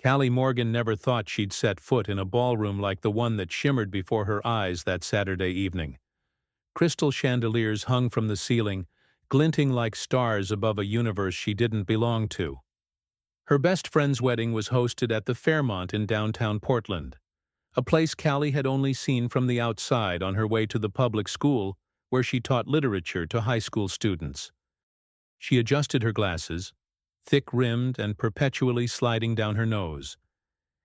Callie Morgan never thought she'd set foot in a ballroom like the one that shimmered before her eyes that Saturday evening. Crystal chandeliers hung from the ceiling, glinting like stars above a universe she didn't belong to. Her best friend's wedding was hosted at the Fairmont in downtown Portland, a place Callie had only seen from the outside on her way to the public school where she taught literature to high school students. She adjusted her glasses, thick-rimmed and perpetually sliding down her nose,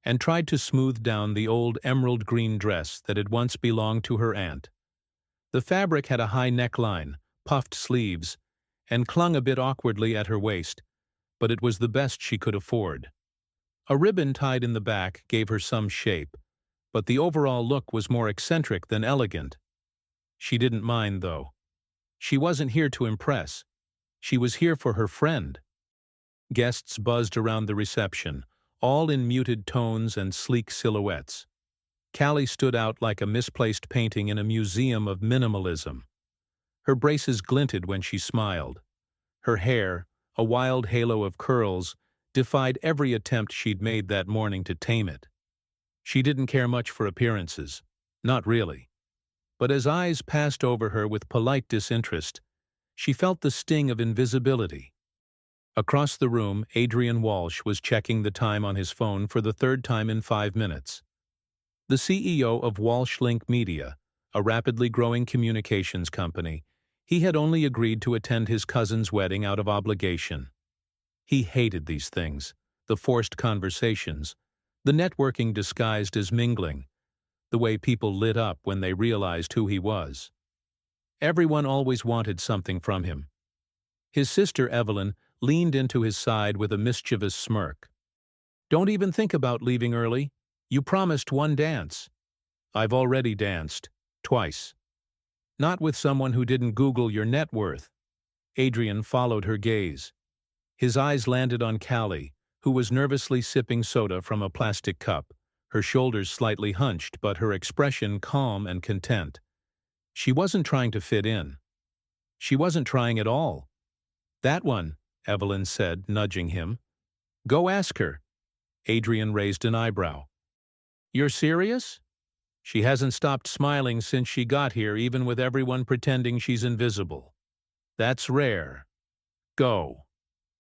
and tried to smooth down the old emerald green dress that had once belonged to her aunt. The fabric had a high neckline, puffed sleeves, and clung a bit awkwardly at her waist, but it was the best she could afford. A ribbon tied in the back gave her some shape, but the overall look was more eccentric than elegant. She didn't mind, though. She wasn't here to impress. She was here for her friend. Guests buzzed around the reception, all in muted tones and sleek silhouettes. Callie stood out like a misplaced painting in a museum of minimalism. Her braces glinted when she smiled. Her hair, a wild halo of curls, defied every attempt she'd made that morning to tame it. She didn't care much for appearances. Not really. But as eyes passed over her with polite disinterest, she felt the sting of invisibility. Across the room, Adrian Walsh was checking the time on his phone for the third time in 5 minutes. The CEO of Walsh Link Media, a rapidly growing communications company, he had only agreed to attend his cousin's wedding out of obligation. He hated these things, the forced conversations, the networking disguised as mingling, the way people lit up when they realized who he was. Everyone always wanted something from him. His sister Evelyn leaned into his side with a mischievous smirk. "Don't even think about leaving early. You promised one dance." "I've already danced. Twice." "Not with someone who didn't Google your net worth." Adrian followed her gaze. His eyes landed on Callie, who was nervously sipping soda from a plastic cup, her shoulders slightly hunched but her expression calm and content. She wasn't trying to fit in. She wasn't trying at all. "That one," Evelyn said, nudging him. "Go ask her." Adrian raised an eyebrow. "You're serious?" "She hasn't stopped smiling since she got here, even with everyone pretending she's invisible." "That's rare. Go."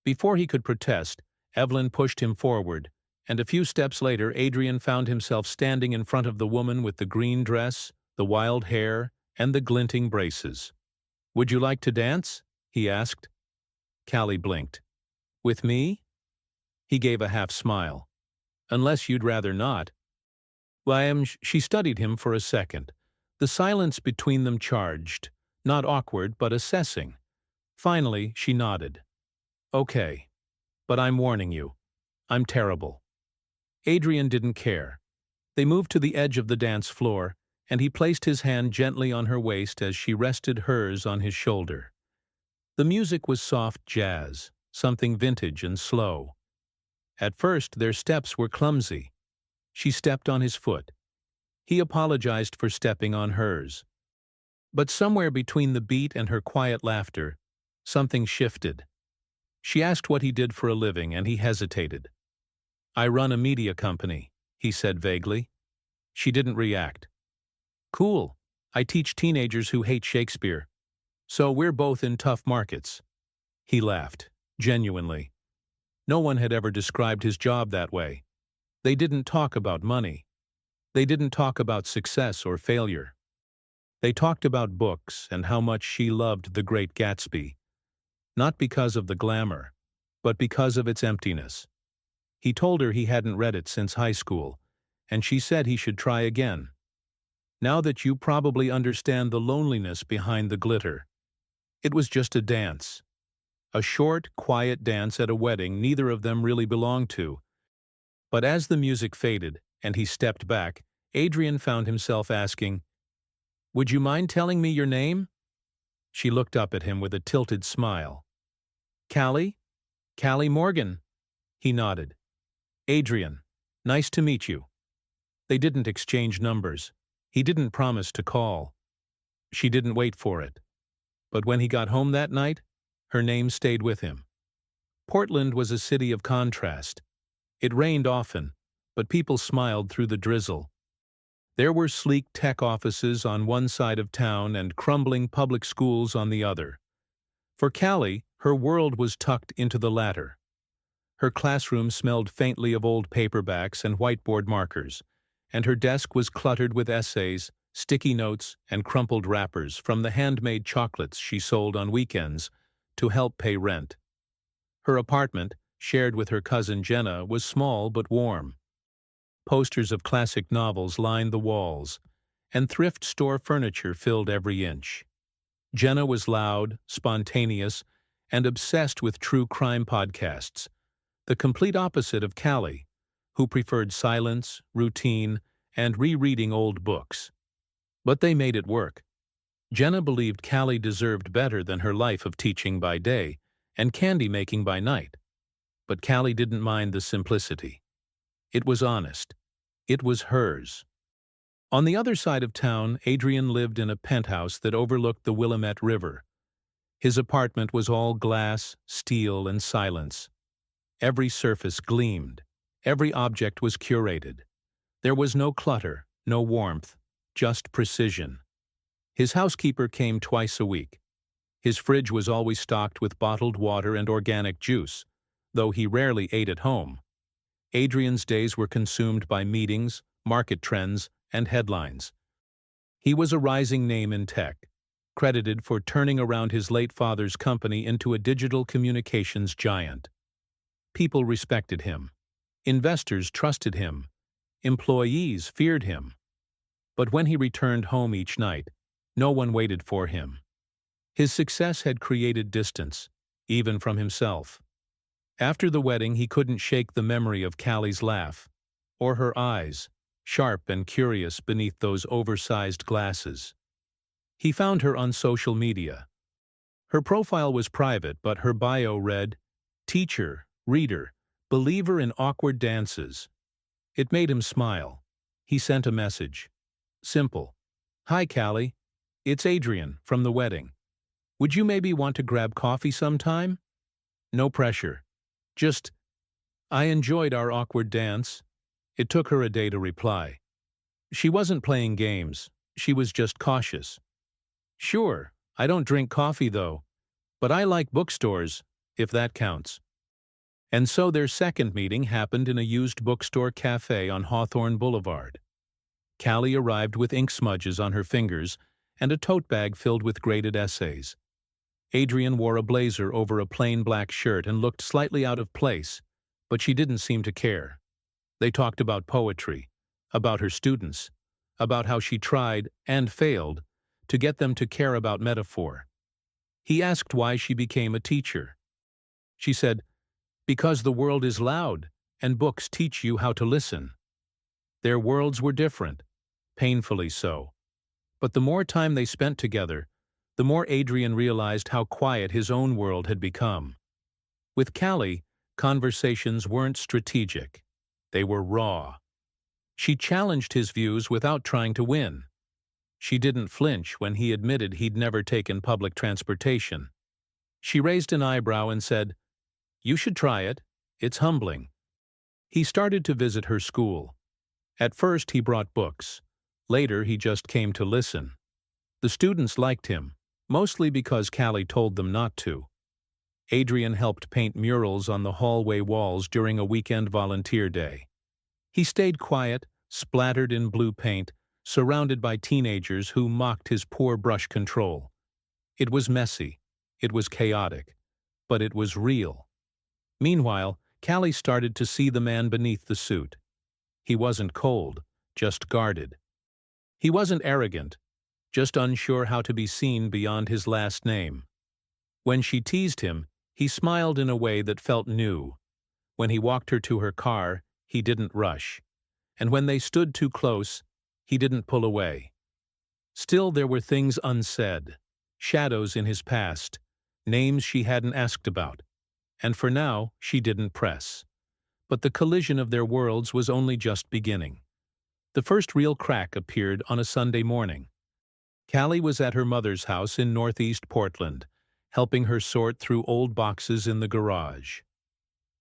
Before he could protest, Evelyn pushed him forward, and a few steps later Adrian found himself standing in front of the woman with the green dress, the wild hair, and the glinting braces. "Would you like to dance?" he asked. Callie blinked. "With me?" He gave a half-smile. "Unless you'd rather not." She studied him for a second. The silence between them charged, not awkward but assessing. Finally, she nodded. "Okay. But I'm warning you. I'm terrible." Adrian didn't care. They moved to the edge of the dance floor, and he placed his hand gently on her waist as she rested hers on his shoulder. The music was soft jazz, something vintage and slow. At first, their steps were clumsy. She stepped on his foot. He apologized for stepping on hers. But somewhere between the beat and her quiet laughter, something shifted. She asked what he did for a living, and he hesitated. "I run a media company," he said vaguely. She didn't react. "Cool. I teach teenagers who hate Shakespeare. So we're both in tough markets." He laughed, genuinely. No one had ever described his job that way. They didn't talk about money. They didn't talk about success or failure. They talked about books and how much she loved The Great Gatsby. Not because of the glamour, but because of its emptiness. He told her he hadn't read it since high school, and she said he should try again. "Now that you probably understand the loneliness behind the glitter." It was just a dance. A short, quiet dance at a wedding neither of them really belonged to. But as the music faded and he stepped back, Adrian found himself asking, "Would you mind telling me your name?" She looked up at him with a tilted smile. "Callie? Callie Morgan." He nodded. "Adrian, nice to meet you." They didn't exchange numbers. He didn't promise to call. She didn't wait for it. But when he got home that night, her name stayed with him. Portland was a city of contrast. It rained often, but people smiled through the drizzle. There were sleek tech offices on one side of town and crumbling public schools on the other. For Callie, her world was tucked into the latter. Her classroom smelled faintly of old paperbacks and whiteboard markers, and her desk was cluttered with essays, sticky notes, and crumpled wrappers from the handmade chocolates she sold on weekends to help pay rent. Her apartment, shared with her cousin Jenna, was small but warm. Posters of classic novels lined the walls, and thrift store furniture filled every inch. Jenna was loud, spontaneous, and obsessed with true crime podcasts, the complete opposite of Callie, who preferred silence, routine, and rereading old books. But they made it work. Jenna believed Callie deserved better than her life of teaching by day and candy making by night. But Callie didn't mind the simplicity. It was honest. It was hers. On the other side of town, Adrian lived in a penthouse that overlooked the Willamette River. His apartment was all glass, steel, and silence. Every surface gleamed. Every object was curated. There was no clutter, no warmth, just precision. His housekeeper came twice a week. His fridge was always stocked with bottled water and organic juice, though he rarely ate at home. Adrian's days were consumed by meetings, market trends, and headlines. He was a rising name in tech, credited for turning around his late father's company into a digital communications giant. People respected him. Investors trusted him. Employees feared him. But when he returned home each night, no one waited for him. His success had created distance, even from himself. After the wedding, he couldn't shake the memory of Callie's laugh, or her eyes, sharp and curious beneath those oversized glasses. He found her on social media. Her profile was private, but her bio read, "Teacher, reader, believer in awkward dances." It made him smile. He sent a message. Simple. "Hi, Callie. It's Adrian from the wedding. Would you maybe want to grab coffee sometime?" No pressure. Just, "I enjoyed our awkward dance." It took her a day to reply. She wasn't playing games. She was just cautious. "Sure, I don't drink coffee though, but I like bookstores, if that counts." And so their second meeting happened in a used bookstore cafe on Hawthorne Boulevard. Callie arrived with ink smudges on her fingers and a tote bag filled with graded essays. Adrian wore a blazer over a plain black shirt and looked slightly out of place, but she didn't seem to care. They talked about poetry, about her students, about how she tried, and failed, to get them to care about metaphor. He asked why she became a teacher. She said, "Because the world is loud, and books teach you how to listen." Their worlds were different, painfully so. But the more time they spent together, the more Adrian realized how quiet his own world had become. With Callie, conversations weren't strategic. They were raw. She challenged his views without trying to win. She didn't flinch when he admitted he'd never taken public transportation. She raised an eyebrow and said, "You should try it. It's humbling." He started to visit her school. At first he brought books. Later he just came to listen. The students liked him, mostly because Callie told them not to. Adrian helped paint murals on the hallway walls during a weekend volunteer day. He stayed quiet, splattered in blue paint, surrounded by teenagers who mocked his poor brush control. It was messy. It was chaotic. But it was real. Meanwhile, Callie started to see the man beneath the suit. He wasn't cold, just guarded. He wasn't arrogant, just unsure how to be seen beyond his last name. When she teased him, he smiled in a way that felt new. When he walked her to her car, he didn't rush. And when they stood too close, he didn't pull away. Still, there were things unsaid, shadows in his past, names she hadn't asked about. And for now, she didn't press. But the collision of their worlds was only just beginning. The first real crack appeared on a Sunday morning. Callie was at her mother's house in northeast Portland, helping her sort through old boxes in the garage.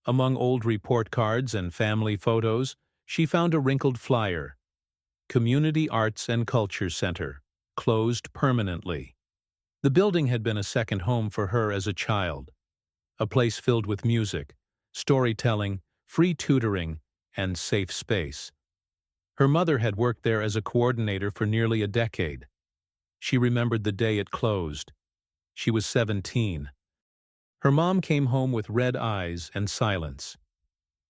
Among old report cards and family photos, she found a wrinkled flyer. Community Arts and Culture Center, closed permanently. The building had been a second home for her as a child, a place filled with music, storytelling, free tutoring, and safe space. Her mother had worked there as a coordinator for nearly a decade. She remembered the day it closed. She was 17. Her mom came home with red eyes and silence.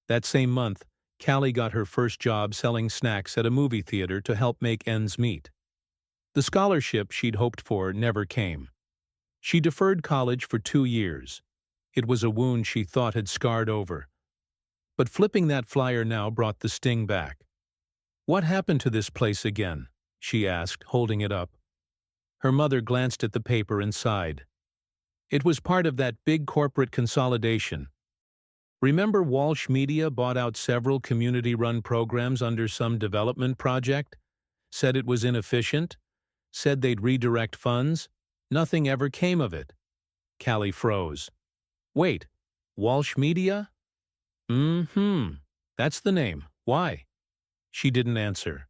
That same month, Callie got her first job selling snacks at a movie theater to help make ends meet. The scholarship she'd hoped for never came. She deferred college for 2 years. It was a wound she thought had scarred over. But flipping that flyer now brought the sting back. "What happened to this place again?" she asked, holding it up. Her mother glanced at the paper and sighed. It was part of that big corporate consolidation. Remember Walsh Media bought out several community-run programs under some development project? Said it was inefficient? Said they'd redirect funds? Nothing ever came of it. Callie froze. "Wait, Walsh Media?" That's the name. Why?" She didn't answer.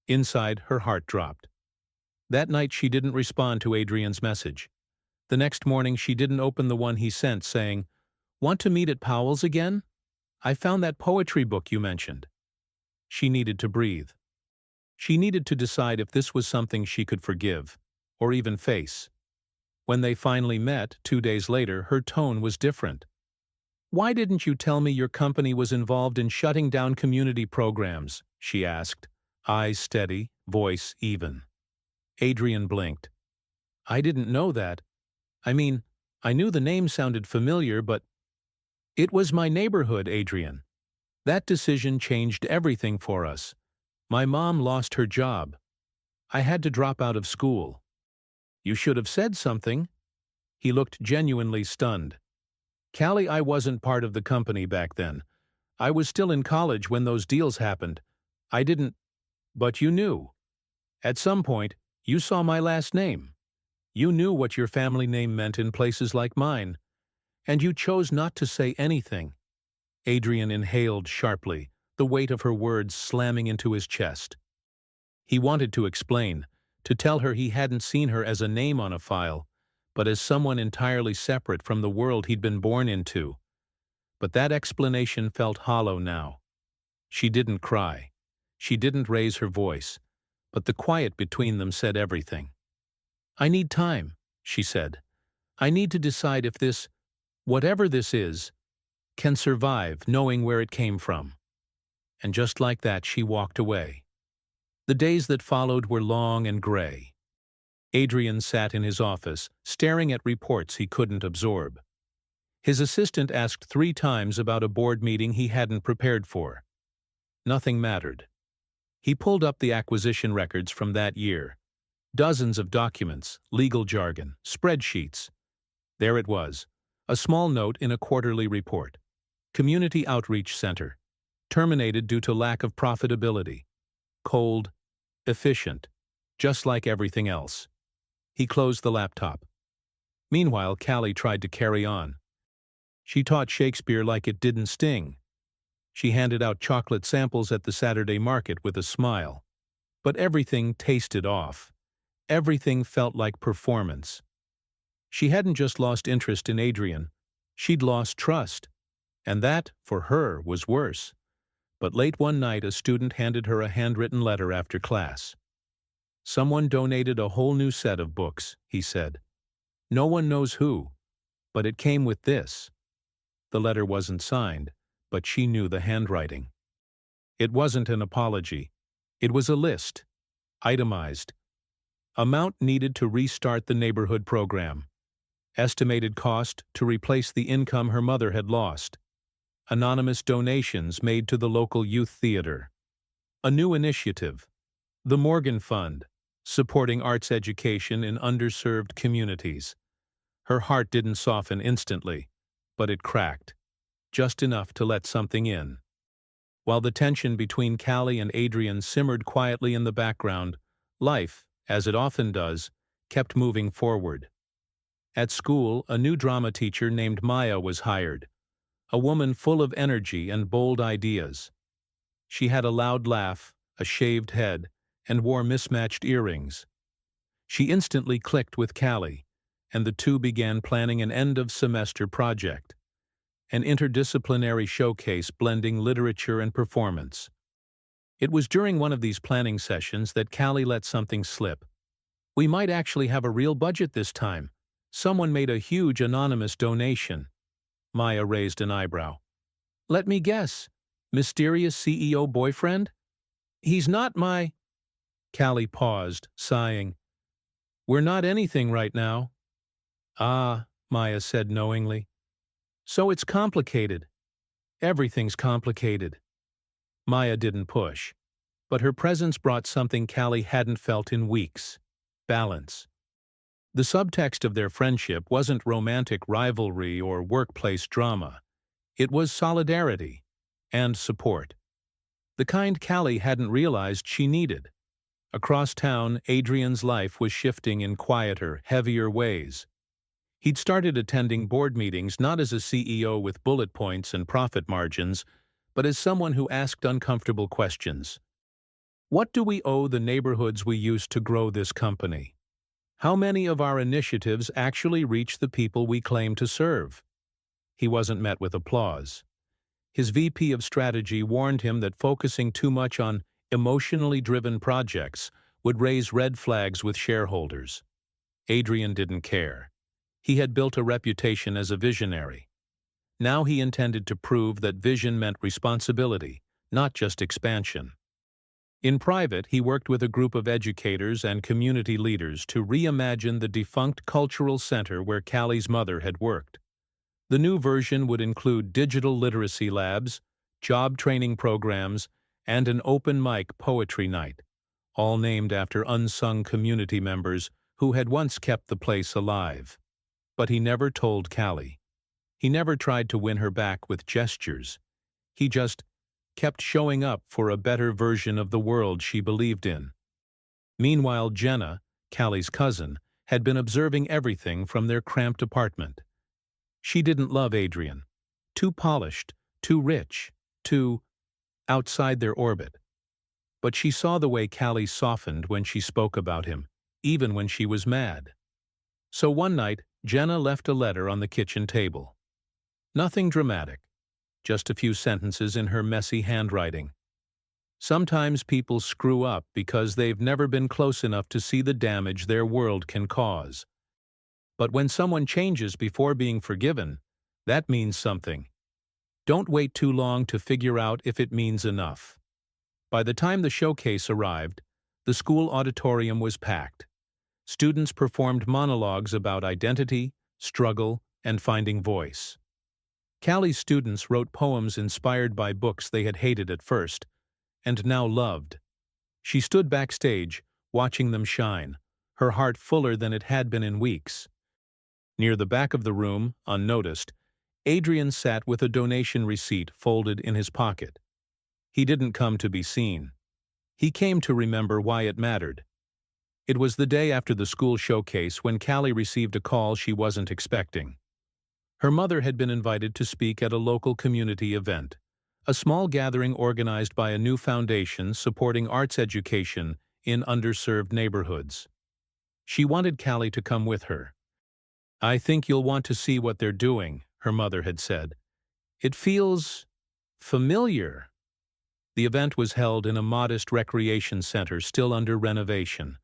Inside, her heart dropped. That night she didn't respond to Adrian's message. The next morning she didn't open the one he sent saying, "Want to meet at Powell's again? I found that poetry book you mentioned." She needed to breathe. She needed to decide if this was something she could forgive, or even face. When they finally met, 2 days later, her tone was different. "Why didn't you tell me your company was involved in shutting down community programs?" she asked, eyes steady, voice even. Adrian blinked. "I didn't know that. I mean, I knew the name sounded familiar, but—" "It was my neighborhood, Adrian. That decision changed everything for us. My mom lost her job. I had to drop out of school." "You should have said something." He looked genuinely stunned. "Callie, I wasn't part of the company back then. I was still in college when those deals happened. I didn't—" "But you knew. At some point, you saw my last name. You knew what your family name meant in places like mine. And you chose not to say anything." Adrian inhaled sharply, the weight of her words slamming into his chest. He wanted to explain, to tell her he hadn't seen her as a name on a file, but as someone entirely separate from the world he'd been born into. But that explanation felt hollow now. She didn't cry. She didn't raise her voice. But the quiet between them said everything. "I need time," she said. "I need to decide if this, whatever this is, can survive knowing where it came from." And just like that, she walked away. The days that followed were long and gray. Adrian sat in his office, staring at reports he couldn't absorb. His assistant asked 3 times about a board meeting he hadn't prepared for. Nothing mattered. He pulled up the acquisition records from that year. Dozens of documents, legal jargon, spreadsheets. There it was, a small note in a quarterly report. Community Outreach Center. Terminated due to lack of profitability. Cold, efficient, just like everything else. He closed the laptop. Meanwhile, Callie tried to carry on. She taught Shakespeare like it didn't sting. She handed out chocolate samples at the Saturday market with a smile. But everything tasted off. Everything felt like performance. She hadn't just lost interest in Adrian, she'd lost trust. And that, for her, was worse. But late one night, a student handed her a handwritten letter after class. "Someone donated a whole new set of books," he said. "No one knows who, but it came with this." The letter wasn't signed, but she knew the handwriting. It wasn't an apology. It was a list, itemized. Amount needed to restart the neighborhood program. Estimated cost to replace the income her mother had lost. Anonymous donations made to the local youth theater. A new initiative, the Morgan Fund, supporting arts education in underserved communities. Her heart didn't soften instantly, but it cracked, just enough to let something in. While the tension between Callie and Adrian simmered quietly in the background, life, as it often does, kept moving forward. At school, a new drama teacher named Maya was hired, a woman full of energy and bold ideas. She had a loud laugh, a shaved head, and wore mismatched earrings. She instantly clicked with Callie, and the two began planning an end-of-semester project, an interdisciplinary showcase blending literature and performance. It was during one of these planning sessions that Callie let something slip. "We might actually have a real budget this time. Someone made a huge anonymous donation." Maya raised an eyebrow. "Let me guess. Mysterious CEO boyfriend?" "He's not my—" Callie paused, sighing. "We're not anything right now." "Ah," Maya said knowingly. "So it's complicated." "Everything's complicated." Maya didn't push, but her presence brought something Callie hadn't felt in weeks: balance. The subtext of their friendship wasn't romantic rivalry or workplace drama. It was solidarity and support. The kind Callie hadn't realized she needed. Across town, Adrian's life was shifting in quieter, heavier ways. He'd started attending board meetings not as a CEO with bullet points and profit margins, but as someone who asked uncomfortable questions. What do we owe the neighborhoods we used to grow this company? How many of our initiatives actually reach the people we claim to serve? He wasn't met with applause. His VP of strategy warned him that focusing too much on emotionally driven projects would raise red flags with shareholders. Adrian didn't care. He had built a reputation as a visionary. Now he intended to prove that vision meant responsibility, not just expansion. In private, he worked with a group of educators and community leaders to reimagine the defunct cultural center where Callie's mother had worked. The new version would include digital literacy labs, job training programs, and an open mic poetry night, all named after unsung community members who had once kept the place alive. But he never told Callie. He never tried to win her back with gestures. He just kept showing up for a better version of the world she believed in. Meanwhile, Jenna, Callie's cousin, had been observing everything from their cramped apartment. She didn't love Adrian. Too polished, too rich, too outside their orbit. But she saw the way Callie softened when she spoke about him, even when she was mad. So one night, Jenna left a letter on the kitchen table. Nothing dramatic, just a few sentences in her messy handwriting. Sometimes people screw up because they've never been close enough to see the damage their world can cause. But when someone changes before being forgiven, that means something. Don't wait too long to figure out if it means enough. By the time the showcase arrived, the school auditorium was packed. Students performed monologues about identity, struggle, and finding voice. Callie's students wrote poems inspired by books they had hated at first, and now loved. She stood backstage, watching them shine, her heart fuller than it had been in weeks. Near the back of the room, unnoticed, Adrian sat with a donation receipt folded in his pocket. He didn't come to be seen. He came to remember why it mattered. It was the day after the school showcase when Callie received a call she wasn't expecting. Her mother had been invited to speak at a local community event, a small gathering organized by a new foundation supporting arts education in underserved neighborhoods. She wanted Callie to come with her. "I think you'll want to see what they're doing," her mother had said. "It feels familiar." The event was held in a modest recreation center still under renovation.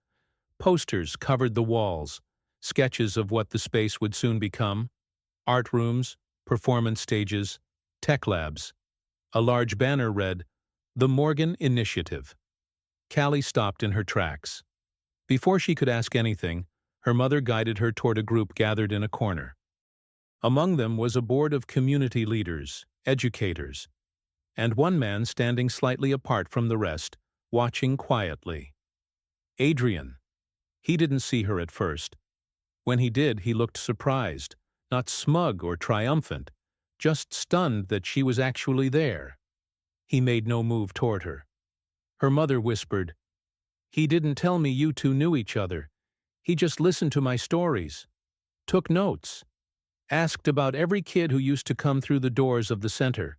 Posters covered the walls, sketches of what the space would soon become: art rooms, performance stages, tech labs. A large banner read, "The Morgan Initiative." Callie stopped in her tracks. Before she could ask anything, her mother guided her toward a group gathered in a corner. Among them was a board of community leaders, educators, and one man standing slightly apart from the rest, watching quietly. Adrian. He didn't see her at first. When he did, he looked surprised, not smug or triumphant, just stunned that she was actually there. He made no move toward her. Her mother whispered, "He didn't tell me you two knew each other. He just listened to my stories. Took notes." Asked about every kid who used to come through the doors of the center.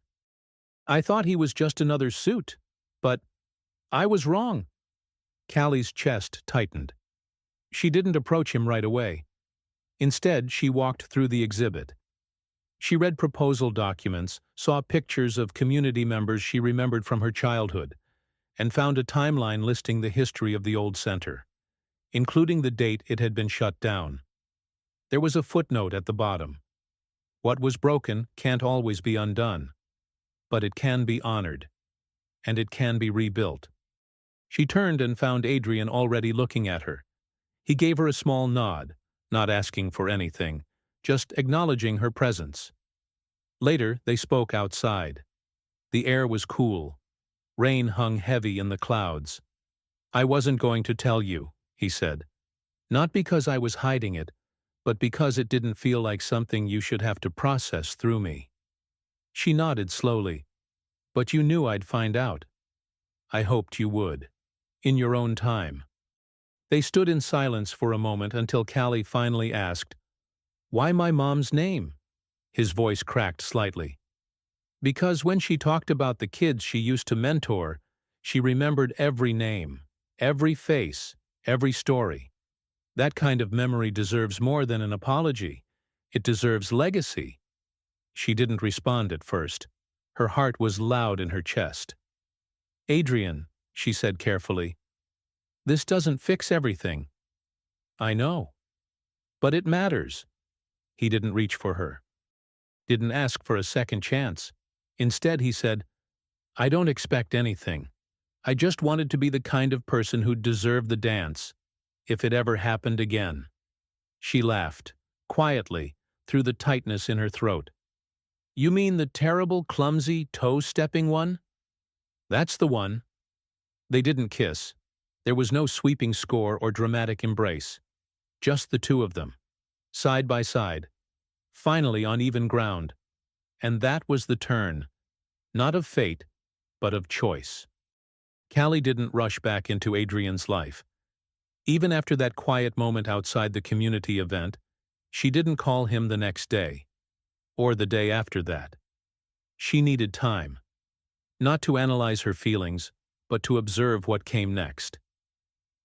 I thought he was just another suit. But I was wrong. Callie's chest tightened. She didn't approach him right away. Instead, she walked through the exhibit. She read proposal documents, saw pictures of community members she remembered from her childhood, and found a timeline listing the history of the old center, including the date it had been shut down. There was a footnote at the bottom. What was broken can't always be undone, but it can be honored, and it can be rebuilt. She turned and found Adrian already looking at her. He gave her a small nod, not asking for anything, just acknowledging her presence. Later, they spoke outside. The air was cool. Rain hung heavy in the clouds. I wasn't going to tell you, he said. Not because I was hiding it, but because it didn't feel like something you should have to process through me. She nodded slowly. But you knew I'd find out. I hoped you would. In your own time. They stood in silence for a moment until Callie finally asked, "Why my mom's name?" His voice cracked slightly. Because when she talked about the kids she used to mentor, she remembered every name, every face, every story. That kind of memory deserves more than an apology. It deserves legacy. She didn't respond at first. Her heart was loud in her chest. Adrian, she said carefully, this doesn't fix everything. I know. But it matters. He didn't reach for her. Didn't ask for a second chance. Instead, he said, I don't expect anything. I just wanted to be the kind of person who'd deserve the dance, if it ever happened again. She laughed, quietly, through the tightness in her throat. You mean the terrible, clumsy, toe-stepping one? That's the one. They didn't kiss. There was no sweeping score or dramatic embrace. Just the two of them, side by side, finally on even ground. And that was the turn, not of fate, but of choice. Callie didn't rush back into Adrian's life. Even after that quiet moment outside the community event, she didn't call him the next day, or the day after that. She needed time, not to analyze her feelings, but to observe what came next.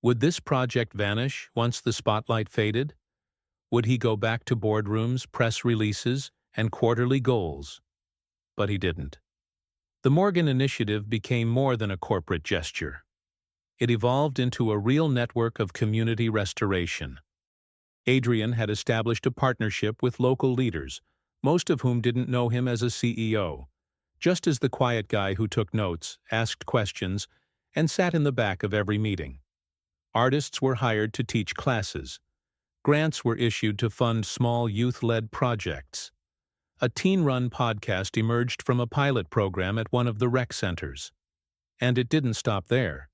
Would this project vanish once the spotlight faded? Would he go back to boardrooms, press releases, and quarterly goals? But he didn't. The Morgan Initiative became more than a corporate gesture. It evolved into a real network of community restoration. Adrian had established a partnership with local leaders, most of whom didn't know him as a CEO, just as the quiet guy who took notes, asked questions, and sat in the back of every meeting. Artists were hired to teach classes. Grants were issued to fund small youth-led projects. A teen-run podcast emerged from a pilot program at one of the rec centers. And it didn't stop there.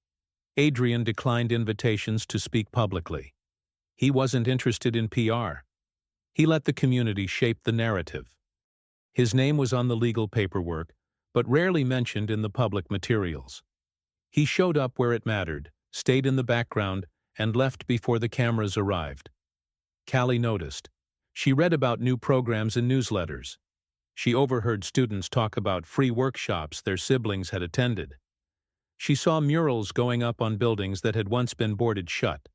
Adrian declined invitations to speak publicly. He wasn't interested in PR. He let the community shape the narrative. His name was on the legal paperwork, but rarely mentioned in the public materials. He showed up where it mattered, stayed in the background, and left before the cameras arrived. Callie noticed. She read about new programs in newsletters. She overheard students talk about free workshops their siblings had attended. She saw murals going up on buildings that had once been boarded shut,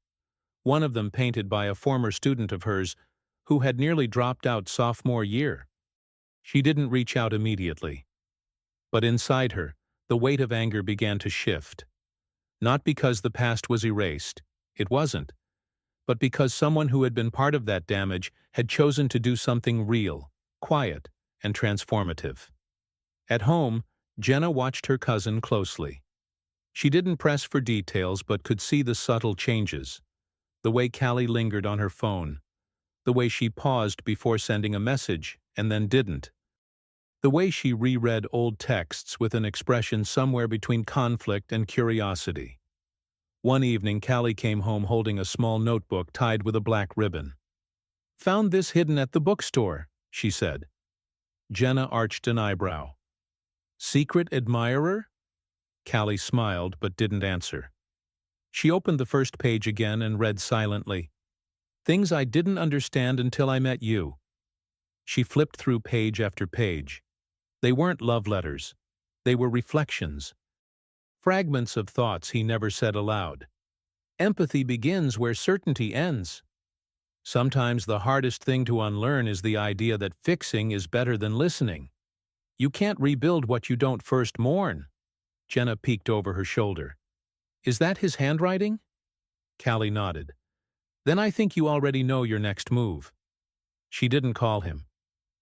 one of them painted by a former student of hers who had nearly dropped out sophomore year. She didn't reach out immediately. But inside her, the weight of anger began to shift. Not because the past was erased, it wasn't, but because someone who had been part of that damage had chosen to do something real, quiet, and transformative. At home, Jenna watched her cousin closely. She didn't press for details but could see the subtle changes. The way Callie lingered on her phone. The way she paused before sending a message and then didn't. The way she reread old texts with an expression somewhere between conflict and curiosity. One evening, Callie came home holding a small notebook tied with a black ribbon. "Found this hidden at the bookstore," she said. Jenna arched an eyebrow. "Secret admirer?" Callie smiled but didn't answer. She opened the first page again and read silently. "Things I didn't understand until I met you." She flipped through page after page. They weren't love letters. They were reflections. Fragments of thoughts he never said aloud. Empathy begins where certainty ends. Sometimes the hardest thing to unlearn is the idea that fixing is better than listening. You can't rebuild what you don't first mourn. Jenna peeked over her shoulder. Is that his handwriting? Callie nodded. Then I think you already know your next move. She didn't call him.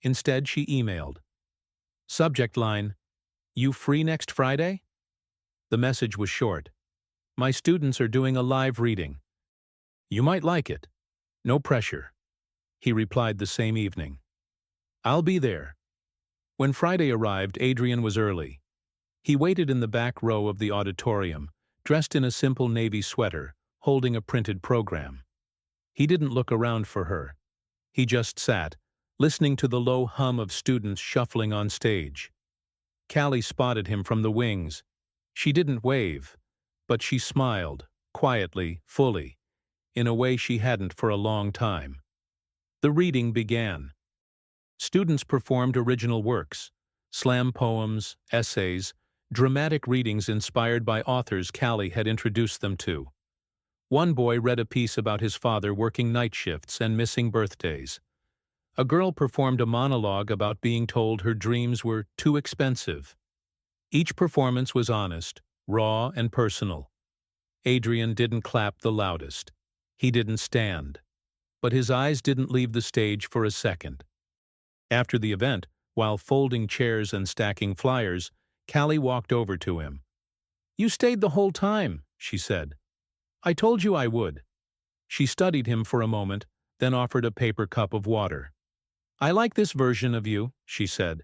Instead, she emailed. Subject line, you free next Friday? The message was short. My students are doing a live reading. You might like it. No pressure. He replied the same evening. I'll be there. When Friday arrived, Adrian was early. He waited in the back row of the auditorium, dressed in a simple navy sweater, holding a printed program. He didn't look around for her. He just sat, listening to the low hum of students shuffling on stage. Callie spotted him from the wings. She didn't wave, but she smiled, quietly, fully, in a way she hadn't for a long time. The reading began. Students performed original works, slam poems, essays, dramatic readings inspired by authors Callie had introduced them to. One boy read a piece about his father working night shifts and missing birthdays. A girl performed a monologue about being told her dreams were too expensive. Each performance was honest, raw, and personal. Adrian didn't clap the loudest. He didn't stand. But his eyes didn't leave the stage for a second. After the event, while folding chairs and stacking flyers, Callie walked over to him. You stayed the whole time, she said. I told you I would. She studied him for a moment, then offered a paper cup of water. I like this version of you, she said.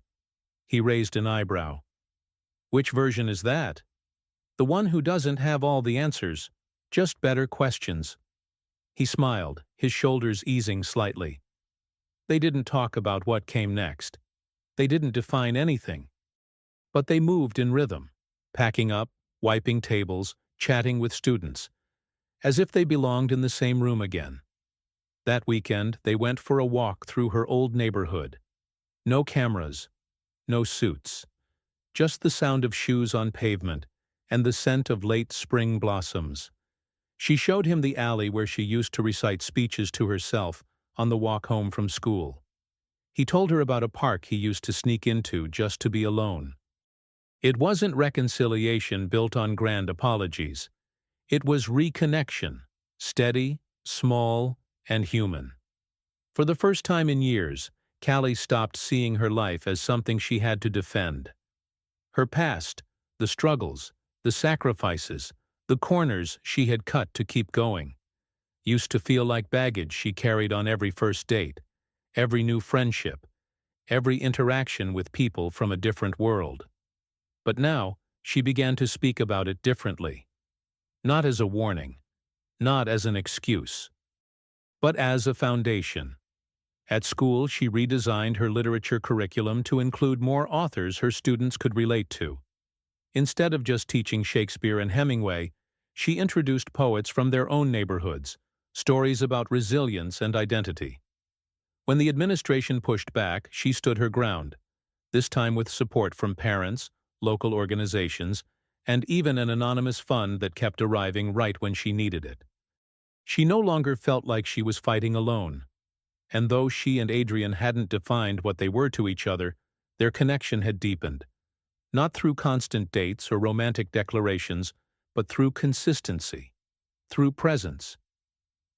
He raised an eyebrow. Which version is that? The one who doesn't have all the answers, just better questions. He smiled, his shoulders easing slightly. They didn't talk about what came next. They didn't define anything. But they moved in rhythm, packing up, wiping tables, chatting with students, as if they belonged in the same room again. That weekend, they went for a walk through her old neighborhood. No cameras, no suits. Just the sound of shoes on pavement and the scent of late spring blossoms. She showed him the alley where she used to recite speeches to herself on the walk home from school. He told her about a park he used to sneak into just to be alone. It wasn't reconciliation built on grand apologies. It was reconnection, steady, small, and human. For the first time in years, Callie stopped seeing her life as something she had to defend. Her past, the struggles, the sacrifices, the corners she had cut to keep going, used to feel like baggage she carried on every first date, every new friendship, every interaction with people from a different world. But now, she began to speak about it differently. Not as a warning, not as an excuse, but as a foundation. At school, she redesigned her literature curriculum to include more authors her students could relate to. Instead of just teaching Shakespeare and Hemingway, she introduced poets from their own neighborhoods, stories about resilience and identity. When the administration pushed back, she stood her ground, this time with support from parents, local organizations, and even an anonymous fund that kept arriving right when she needed it. She no longer felt like she was fighting alone. And though she and Adrian hadn't defined what they were to each other, their connection had deepened. Not through constant dates or romantic declarations, but through consistency, through presence.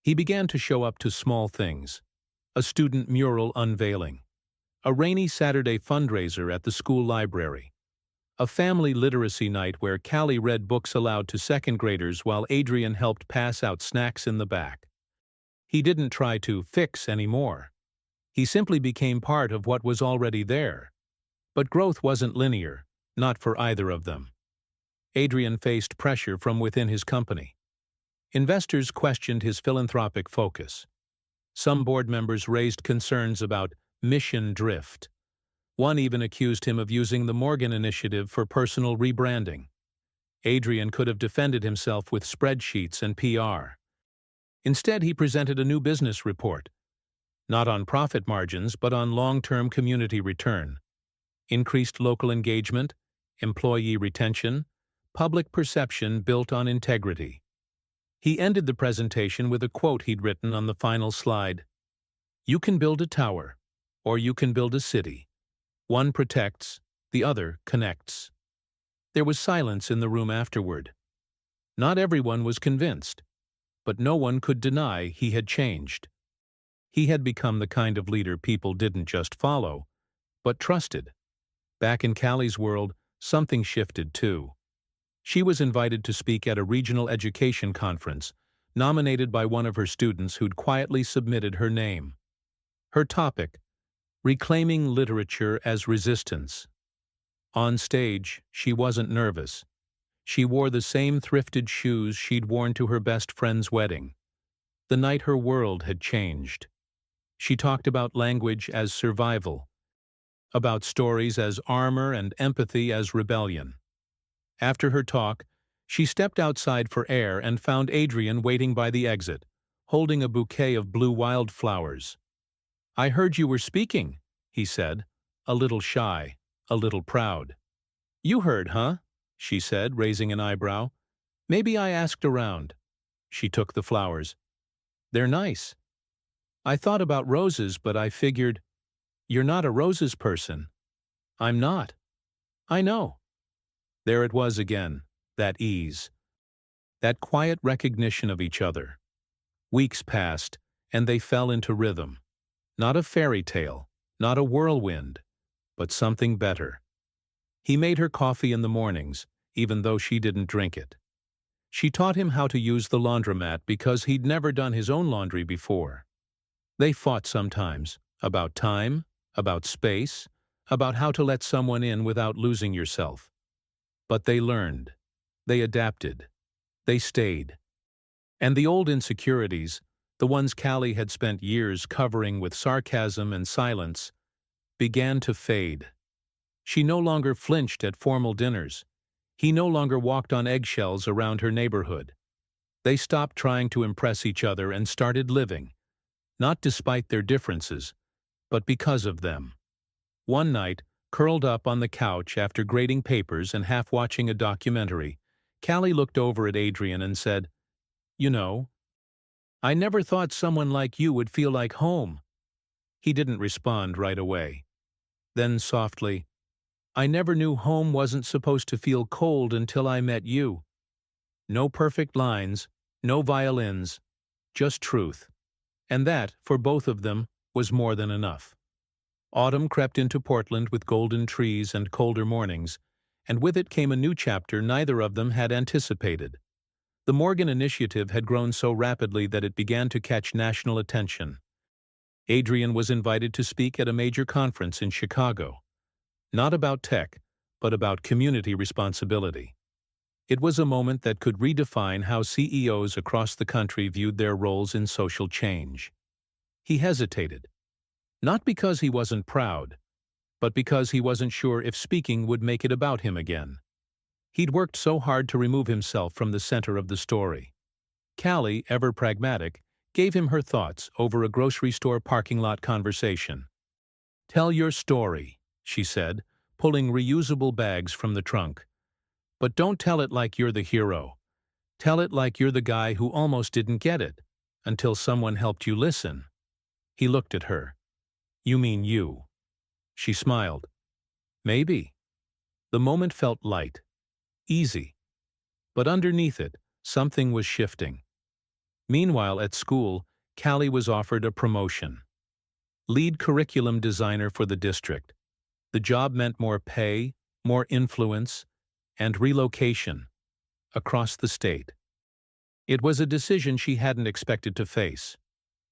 He began to show up to small things. A student mural unveiling, a rainy Saturday fundraiser at the school library, a family literacy night where Callie read books aloud to second graders while Adrian helped pass out snacks in the back. He didn't try to fix anymore. He simply became part of what was already there. But growth wasn't linear, not for either of them. Adrian faced pressure from within his company. Investors questioned his philanthropic focus. Some board members raised concerns about mission drift. One even accused him of using the Morgan Initiative for personal rebranding. Adrian could have defended himself with spreadsheets and PR. Instead, he presented a new business report. Not on profit margins, but on long-term community return. Increased local engagement, employee retention, public perception built on integrity. He ended the presentation with a quote he'd written on the final slide. "You can build a tower, or you can build a city. One protects, the other connects." There was silence in the room afterward. Not everyone was convinced, but no one could deny he had changed. He had become the kind of leader people didn't just follow, but trusted. Back in Callie's world, something shifted too. She was invited to speak at a regional education conference, nominated by one of her students who'd quietly submitted her name. Her topic: reclaiming literature as resistance. On stage, she wasn't nervous. She wore the same thrifted shoes she'd worn to her best friend's wedding. The night her world had changed. She talked about language as survival, about stories as armor and empathy as rebellion. After her talk, she stepped outside for air and found Adrian waiting by the exit, holding a bouquet of blue wildflowers. "I heard you were speaking," he said, a little shy, a little proud. "You heard, huh?" she said, raising an eyebrow. "Maybe I asked around." She took the flowers. "They're nice. I thought about roses, but I figured, you're not a roses person." "I'm not." "I know." There it was again, that ease. That quiet recognition of each other. Weeks passed, and they fell into rhythm. Not a fairy tale, not a whirlwind, but something better. He made her coffee in the mornings, even though she didn't drink it. She taught him how to use the laundromat because he'd never done his own laundry before. They fought sometimes, about time, about space, about how to let someone in without losing yourself. But they learned. They adapted. They stayed. And the old insecurities, the ones Callie had spent years covering with sarcasm and silence, began to fade. She no longer flinched at formal dinners. He no longer walked on eggshells around her neighborhood. They stopped trying to impress each other and started living, not despite their differences, but because of them. One night, curled up on the couch after grading papers and half watching a documentary, Callie looked over at Adrian and said, "You know, I never thought someone like you would feel like home." He didn't respond right away. Then softly, "I never knew home wasn't supposed to feel cold until I met you." No perfect lines, no violins, just truth. And that, for both of them, was more than enough. Autumn crept into Portland with golden trees and colder mornings, and with it came a new chapter neither of them had anticipated. The Morgan Initiative had grown so rapidly that it began to catch national attention. Adrian was invited to speak at a major conference in Chicago. Not about tech, but about community responsibility. It was a moment that could redefine how CEOs across the country viewed their roles in social change. He hesitated. Not because he wasn't proud, but because he wasn't sure if speaking would make it about him again. He'd worked so hard to remove himself from the center of the story. Callie, ever pragmatic, gave him her thoughts over a grocery store parking lot conversation. "Tell your story," she said, pulling reusable bags from the trunk. "But don't tell it like you're the hero. Tell it like you're the guy who almost didn't get it, until someone helped you listen." He looked at her. "You mean you." She smiled. "Maybe." The moment felt light, easy. But underneath it, something was shifting. Meanwhile, at school, Callie was offered a promotion. Lead curriculum designer for the district. The job meant more pay, more influence, and relocation across the state. It was a decision she hadn't expected to face.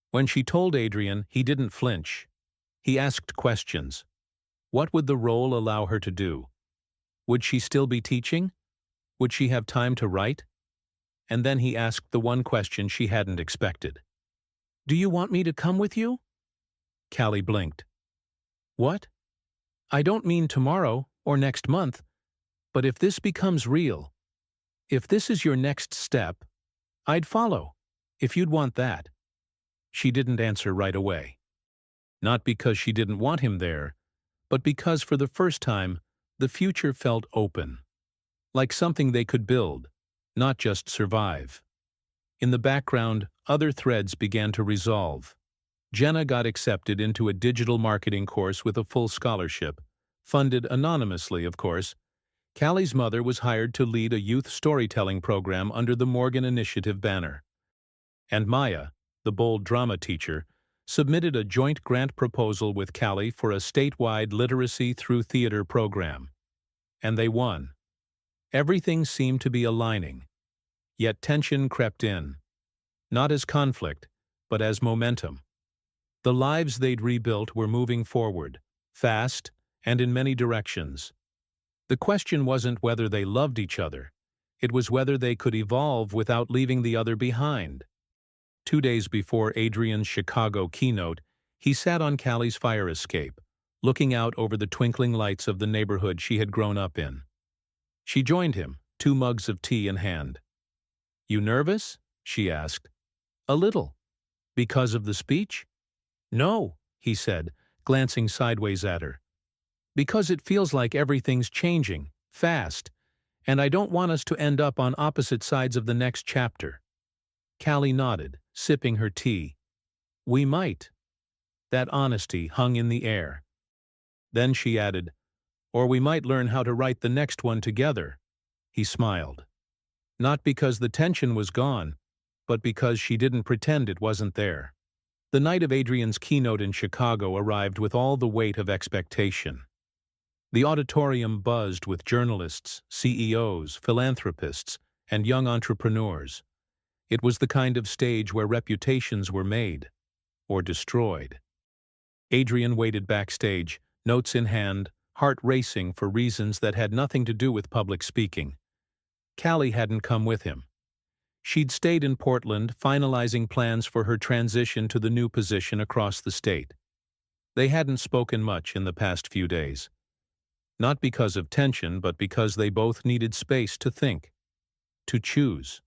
When she told Adrian, he didn't flinch. He asked questions. What would the role allow her to do? Would she still be teaching? Would she have time to write? And then he asked the one question she hadn't expected. "Do you want me to come with you?" Callie blinked. "What? I don't mean tomorrow or next month, but if this becomes real, if this is your next step, I'd follow, if you'd want that." She didn't answer right away. Not because she didn't want him there, but because for the first time, the future felt open, like something they could build, not just survive. In the background, other threads began to resolve. Jenna got accepted into a digital marketing course with a full scholarship, funded anonymously, of course. Callie's mother was hired to lead a youth storytelling program under the Morgan Initiative banner. And Maya, the bold drama teacher, submitted a joint grant proposal with Callie for a statewide literacy through theater program. And they won. Everything seemed to be aligning. Yet tension crept in. Not as conflict, but as momentum. The lives they'd rebuilt were moving forward, fast, and in many directions. The question wasn't whether they loved each other. It was whether they could evolve without leaving the other behind. 2 days before Adrian's Chicago keynote, he sat on Callie's fire escape, looking out over the twinkling lights of the neighborhood she had grown up in. She joined him, 2 mugs of tea in hand. "You nervous?" she asked. "A little." "Because of the speech?" "No," he said, glancing sideways at her. "Because it feels like everything's changing, fast, and I don't want us to end up on opposite sides of the next chapter." Callie nodded, sipping her tea. "We might." That honesty hung in the air. Then she added, "Or we might learn how to write the next one together." He smiled. Not because the tension was gone, but because she didn't pretend it wasn't there. The night of Adrian's keynote in Chicago arrived with all the weight of expectation. The auditorium buzzed with journalists, CEOs, philanthropists, and young entrepreneurs. It was the kind of stage where reputations were made, or destroyed. Adrian waited backstage, notes in hand, heart racing for reasons that had nothing to do with public speaking. Callie hadn't come with him. She'd stayed in Portland, finalizing plans for her transition to the new position across the state. They hadn't spoken much in the past few days. Not because of tension, but because they both needed space to think, to choose,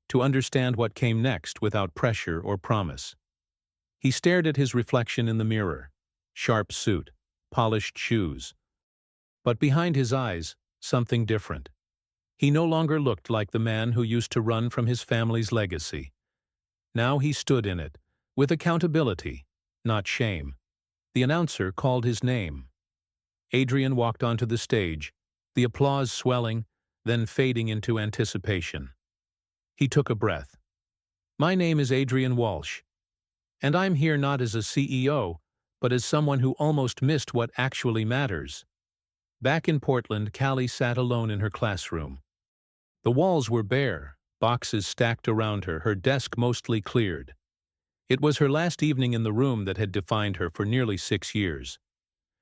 to understand what came next without pressure or promise. He stared at his reflection in the mirror, sharp suit, polished shoes. But behind his eyes, something different. He no longer looked like the man who used to run from his family's legacy. Now he stood in it, with accountability, not shame. The announcer called his name. Adrian walked onto the stage, the applause swelling, then fading into anticipation. He took a breath. "My name is Adrian Walsh, and I'm here not as a CEO, but as someone who almost missed what actually matters." Back in Portland, Callie sat alone in her classroom. The walls were bare, boxes stacked around her, her desk mostly cleared. It was her last evening in the room that had defined her for nearly 6 years.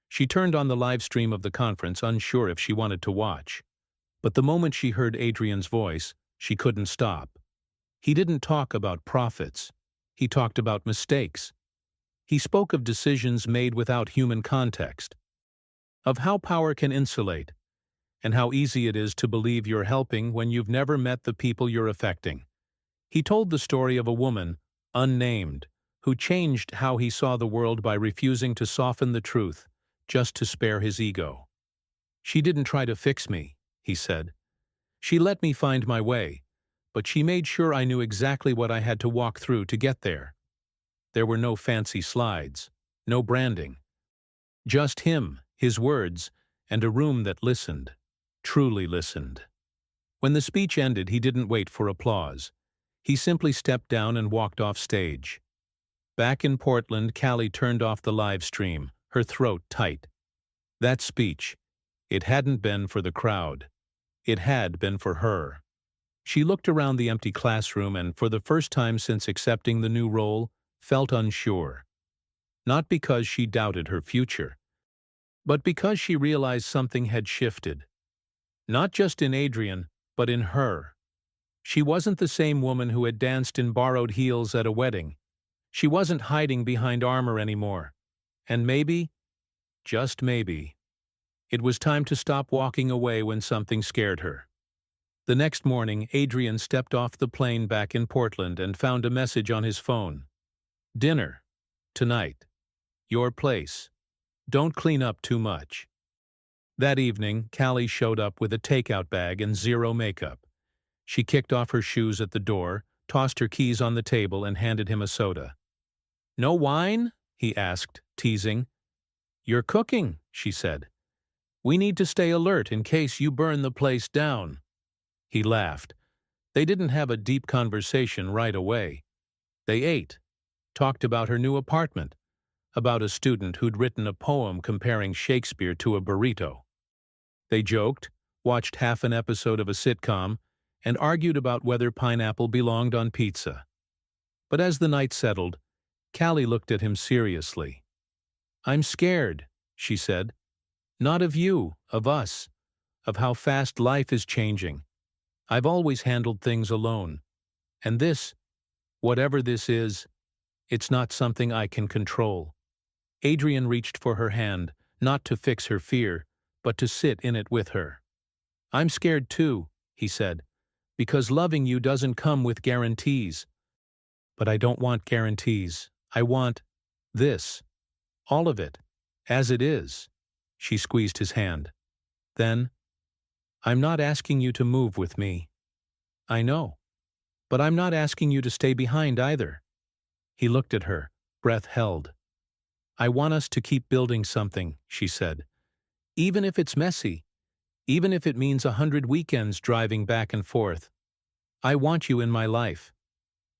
She turned on the live stream of the conference, unsure if she wanted to watch. But the moment she heard Adrian's voice, she couldn't stop. He didn't talk about profits. He talked about mistakes. He spoke of decisions made without human context, of how power can insulate, and how easy it is to believe you're helping when you've never met the people you're affecting. He told the story of a woman, unnamed, who changed how he saw the world by refusing to soften the truth, just to spare his ego. "She didn't try to fix me," he said. "She let me find my way, but she made sure I knew exactly what I had to walk through to get there." There were no fancy slides, no branding. Just him, his words, and a room that listened, truly listened. When the speech ended, he didn't wait for applause. He simply stepped down and walked off stage. Back in Portland, Callie turned off the live stream, her throat tight. That speech, it hadn't been for the crowd. It had been for her. She looked around the empty classroom and, for the first time since accepting the new role, felt unsure. Not because she doubted her future, but because she realized something had shifted. Not just in Adrian, but in her. She wasn't the same woman who had danced in borrowed heels at a wedding. She wasn't hiding behind armor anymore. And maybe, just maybe, it was time to stop walking away when something scared her. The next morning, Adrian stepped off the plane back in Portland and found a message on his phone. "Dinner. Tonight. Your place. Don't clean up too much. That evening, Callie showed up with a takeout bag and zero makeup. She kicked off her shoes at the door, tossed her keys on the table, and handed him a soda. "No wine?" he asked, teasing. "You're cooking," she said. "We need to stay alert in case you burn the place down." He laughed. They didn't have a deep conversation right away. They ate, talked about her new apartment, about a student who'd written a poem comparing Shakespeare to a burrito. They joked, watched half an episode of a sitcom, and argued about whether pineapple belonged on pizza. But as the night settled, Callie looked at him seriously. "I'm scared," she said. "Not of you, of us, of how fast life is changing. I've always handled things alone. And this, whatever this is, it's not something I can control." Adrian reached for her hand, not to fix her fear, but to sit in it with her. "I'm scared too," he said, "because loving you doesn't come with guarantees. But I don't want guarantees. I want this. All of it. As it is." She squeezed his hand. Then, "I'm not asking you to move with me. I know. But I'm not asking you to stay behind either." He looked at her, breath held. "I want us to keep building something," she said. "Even if it's messy. Even if it means 100 weekends driving back and forth. I want you in my life."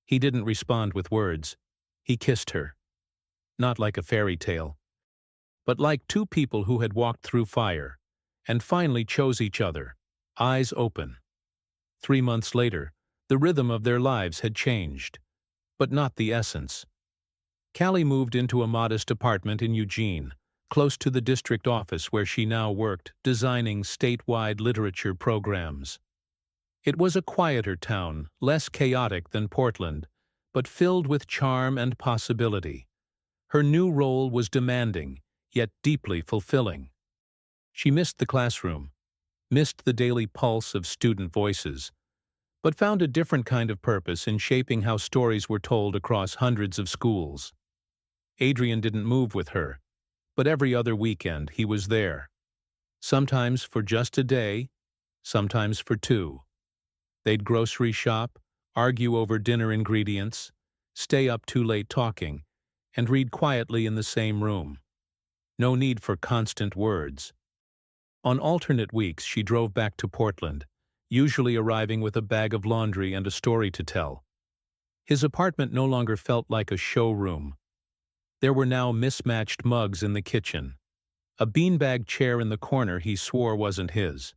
He didn't respond with words. He kissed her. Not like a fairy tale, but like two people who had walked through fire, and finally chose each other, eyes open. 3 months later, the rhythm of their lives had changed, but not the essence. Callie moved into a modest apartment in Eugene, close to the district office where she now worked, designing statewide literature programs. It was a quieter town, less chaotic than Portland, but filled with charm and possibility. Her new role was demanding, yet deeply fulfilling. She missed the classroom, missed the daily pulse of student voices, but found a different kind of purpose in shaping how stories were told across hundreds of schools. Adrian didn't move with her, but every other weekend he was there. Sometimes for just a day, sometimes for 2. They'd grocery shop, argue over dinner ingredients, stay up too late talking, and read quietly in the same room. No need for constant words. On alternate weeks she drove back to Portland, usually arriving with a bag of laundry and a story to tell. His apartment no longer felt like a showroom. There were now mismatched mugs in the kitchen, a beanbag chair in the corner he swore wasn't his,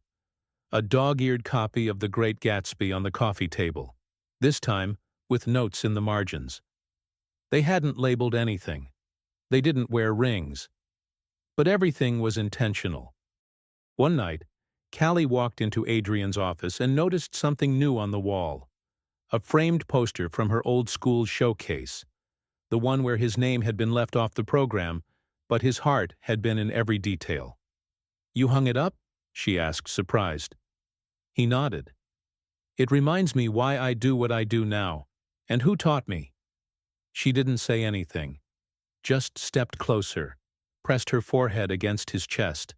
a dog-eared copy of The Great Gatsby on the coffee table, this time with notes in the margins. They hadn't labeled anything. They didn't wear rings. But everything was intentional. One night, Callie walked into Adrian's office and noticed something new on the wall. A framed poster from her old school showcase, the one where his name had been left off the program, but his heart had been in every detail. "You hung it up?" she asked, surprised. He nodded. "It reminds me why I do what I do now, and who taught me." She didn't say anything, just stepped closer, pressed her forehead against his chest.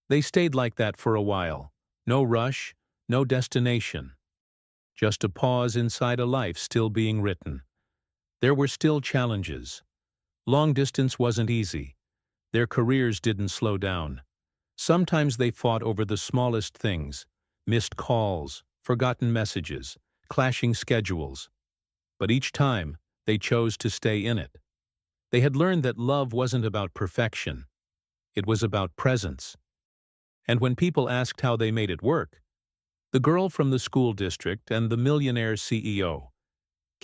They stayed like that for a while. No rush, no destination. Just a pause inside a life still being written. There were still challenges. Long distance wasn't easy. Their careers didn't slow down. Sometimes they fought over the smallest things, missed calls, forgotten messages, clashing schedules. But each time, they chose to stay in it. They had learned that love wasn't about perfection. It was about presence. And when people asked how they made it work, the girl from the school district and the Millionaire CEO,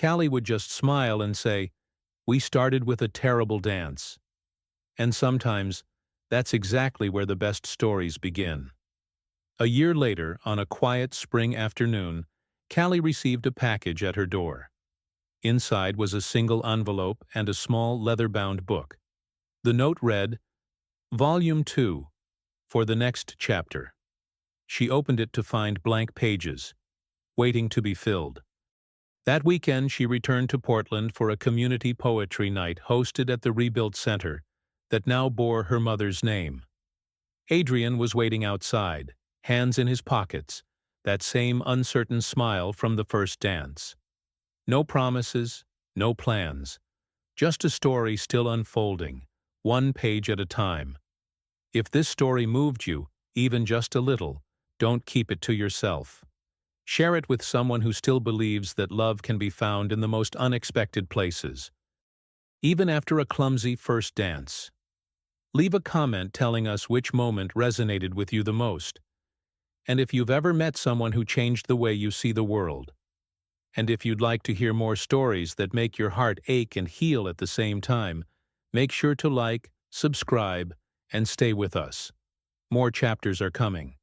Callie would just smile and say, "We started with a terrible dance." And sometimes, that's exactly where the best stories begin. A year later, on a quiet spring afternoon, Callie received a package at her door. Inside was a single envelope and a small leather-bound book. The note read, "Volume 2, for the next chapter." She opened it to find blank pages, waiting to be filled. That weekend, she returned to Portland for a community poetry night hosted at the rebuilt center that now bore her mother's name. Adrian was waiting outside, hands in his pockets, that same uncertain smile from the first dance. No promises, no plans, just a story still unfolding, one page at a time. If this story moved you, even just a little, don't keep it to yourself. Share it with someone who still believes that love can be found in the most unexpected places, even after a clumsy first dance. Leave a comment telling us which moment resonated with you the most, and if you've ever met someone who changed the way you see the world. And if you'd like to hear more stories that make your heart ache and heal at the same time, make sure to like, subscribe, and stay with us. More chapters are coming.